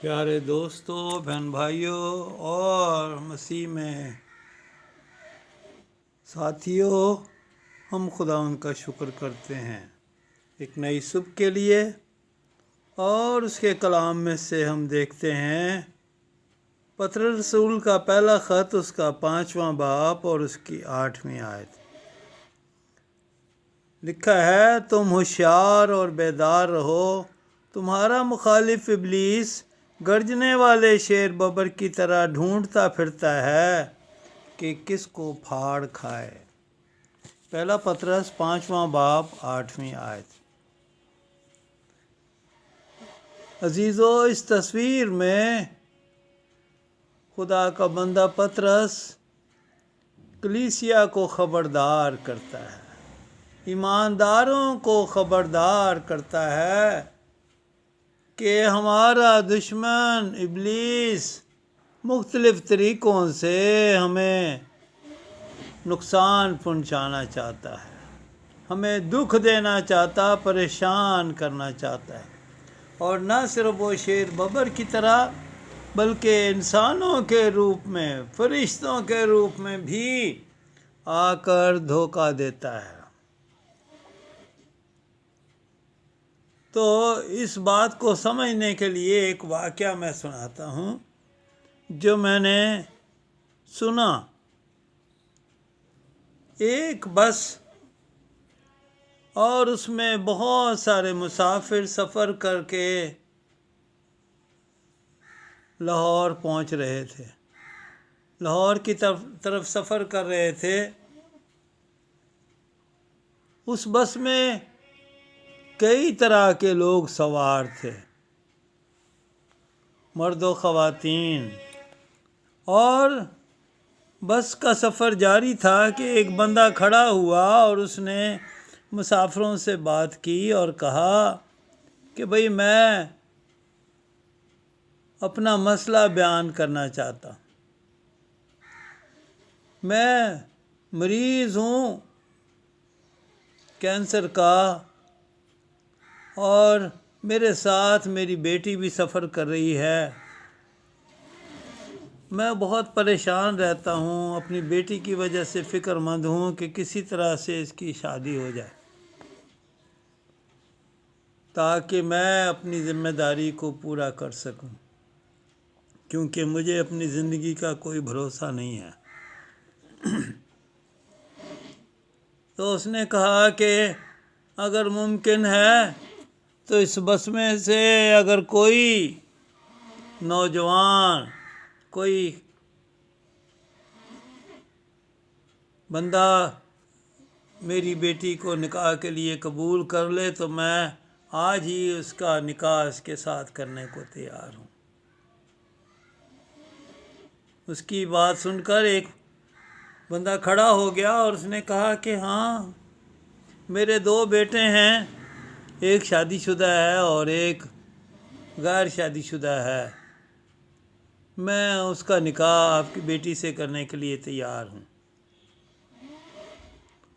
پیارے دوستوں، بہن بھائیوں اور مسیح میں ساتھیوں، ہم خدا ان کا شکر کرتے ہیں ایک نئی صبح کے لیے، اور اس کے کلام میں سے ہم دیکھتے ہیں پطرس رسول کا پہلا خط، اس کا 5واں باب اور اس کی 8ویں آیت۔ لکھا ہے، تم ہوشیار اور بیدار رہو، تمہارا مخالف ابلیس گرجنے والے شیر ببر کی طرح ڈھونڈتا پھرتا ہے کہ کس کو پھاڑ کھائے۔ پہلا پطرس 5واں باب 8ویں آیت۔ عزیزو، اس تصویر میں خدا کا بندہ پطرس کلیسیا کو خبردار کرتا ہے، ایمانداروں کو خبردار کرتا ہے کہ ہمارا دشمن ابلیس مختلف طریقوں سے ہمیں نقصان پہنچانا چاہتا ہے، ہمیں دکھ دینا چاہتا، پریشان کرنا چاہتا ہے، اور نہ صرف وہ شیر ببر کی طرح بلکہ انسانوں کے روپ میں، فرشتوں کے روپ میں بھی آ کر دھوکہ دیتا ہے۔ تو اس بات کو سمجھنے کے لیے ایک واقعہ میں سناتا ہوں جو میں نے سنا۔ ایک بس اور اس میں بہت سارے مسافر سفر کر کے لاہور پہنچ رہے تھے، لاہور کی طرف سفر کر رہے تھے۔ اس بس میں کئی طرح کے لوگ سوار تھے، مرد و خواتین، اور بس کا سفر جاری تھا کہ ایک بندہ کھڑا ہوا اور اس نے مسافروں سے بات کی اور کہا کہ بھئی میں اپنا مسئلہ بیان کرنا چاہتا ہوں، میں مریض ہوں کینسر کا، اور میرے ساتھ میری بیٹی بھی سفر کر رہی ہے، میں بہت پریشان رہتا ہوں، اپنی بیٹی کی وجہ سے فکر مند ہوں کہ کسی طرح سے اس کی شادی ہو جائے تاکہ میں اپنی ذمہ داری کو پورا کر سکوں، کیونکہ مجھے اپنی زندگی کا کوئی بھروسہ نہیں ہے۔ تو اس نے کہا کہ اگر ممکن ہے تو اس بس میں سے اگر کوئی نوجوان، کوئی بندہ میری بیٹی کو نکاح کے لیے قبول کر لے تو میں آج ہی اس کا نکاح اس کے ساتھ کرنے کو تیار ہوں۔ اس کی بات سن کر ایک بندہ کھڑا ہو گیا اور اس نے کہا کہ ہاں، میرے 2 بیٹے ہیں، ایک شادی شدہ ہے اور ایک غیر شادی شدہ ہے، میں اس کا نکاح آپ کی بیٹی سے کرنے کے لیے تیار ہوں۔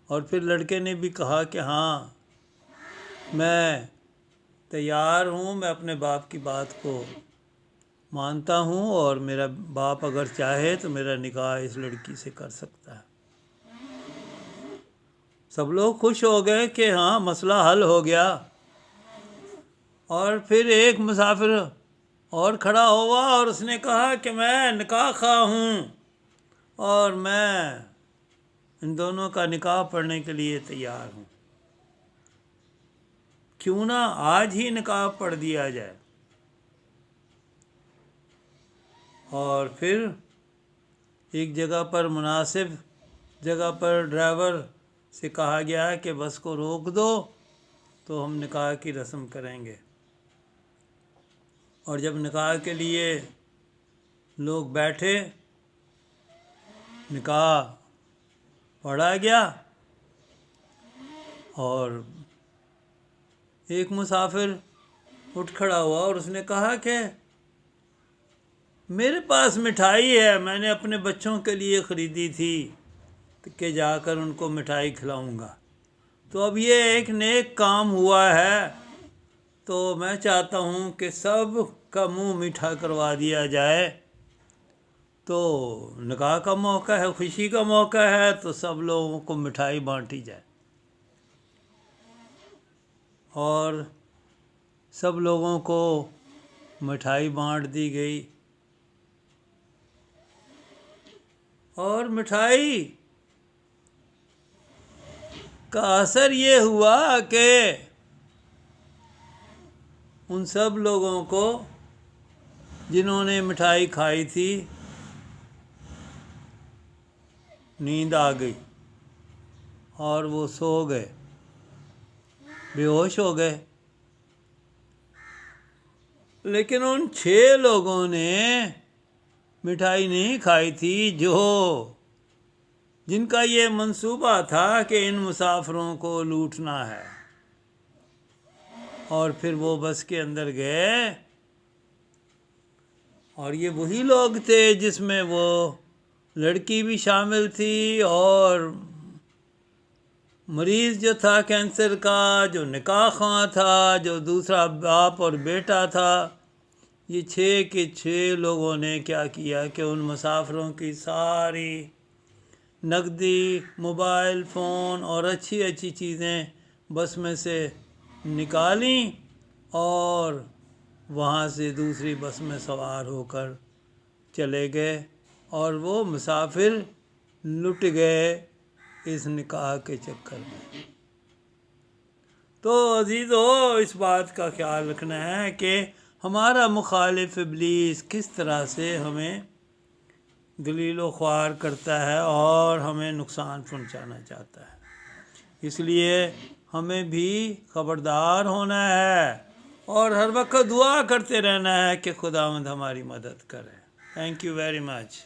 اور پھر لڑکے نے بھی کہا کہ ہاں، میں تیار ہوں، میں اپنے باپ کی بات کو مانتا ہوں، اور میرا باپ اگر چاہے تو میرا نکاح اس لڑکی سے کر سکتا ہے۔ سب لوگ خوش ہو گئے کہ ہاں، مسئلہ حل ہو گیا۔ اور پھر ایک مسافر اور کھڑا ہوا اور اس نے کہا کہ میں نکاح خواہ ہوں اور میں ان دونوں کا نکاح پڑھنے کے لیے تیار ہوں، کیوں نہ آج ہی نکاح پڑھ دیا جائے۔ اور پھر ایک جگہ پر، مناسب جگہ پر ڈرائیور سے کہا گیا کہ بس کو روک دو تو ہم نکاح کی رسم کریں گے۔ اور جب نکاح کے لیے لوگ بیٹھے، نکاح پڑھا گیا، اور ایک مسافر اٹھ کھڑا ہوا اور اس نے کہا کہ میرے پاس مٹھائی ہے، میں نے اپنے بچوں کے لیے خریدی تھی کہ جا کر ان کو مٹھائی کھلاؤں گا، تو اب یہ ایک نیک کام ہوا ہے تو میں چاہتا ہوں کہ سب کا منہ میٹھا کروا دیا جائے. تو نکاح کا موقع ہے، خوشی کا موقع ہے، تو سب لوگوں کو مٹھائی بانٹی جائے. اور سب لوگوں کو مٹھائی بانٹ دی گئی. اور مٹھائی کا اثر یہ ہوا کہ ان سب لوگوں کو جنہوں نے مٹھائی کھائی تھی نیند آ گئی اور وہ سو گئے، بے ہوش ہو گئے. لیکن ان 6 لوگوں نے مٹھائی نہیں کھائی تھی جن کا یہ منصوبہ تھا کہ ان مسافروں کو لوٹنا ہے. اور پھر وہ بس کے اندر گئے، اور یہ وہی لوگ تھے جس میں وہ لڑکی بھی شامل تھی، اور مریض جو تھا کینسر کا، جو نکاح خواں تھا، جو دوسرا باپ اور بیٹا تھا. یہ 6 کے 6 لوگوں نے کیا کیا کہ ان مسافروں کی ساری نقدی، موبائل فون اور اچھی اچھی چیزیں بس میں سے نکالیں اور وہاں سے دوسری بس میں سوار ہو کر چلے گئے، اور وہ مسافر لٹ گئے اس نکاح کے چکر میں. تو عزیزو، اس بات کا خیال رکھنا ہے کہ ہمارا مخالف ابلیس کس طرح سے ہمیں دلیل و خوار کرتا ہے اور ہمیں نقصان پہنچانا چاہتا ہے. اس لیے ہمیں بھی خبردار ہونا ہے اور ہر وقت دعا کرتے رہنا ہے کہ خداوند ہماری مدد کرے. Thank you very much.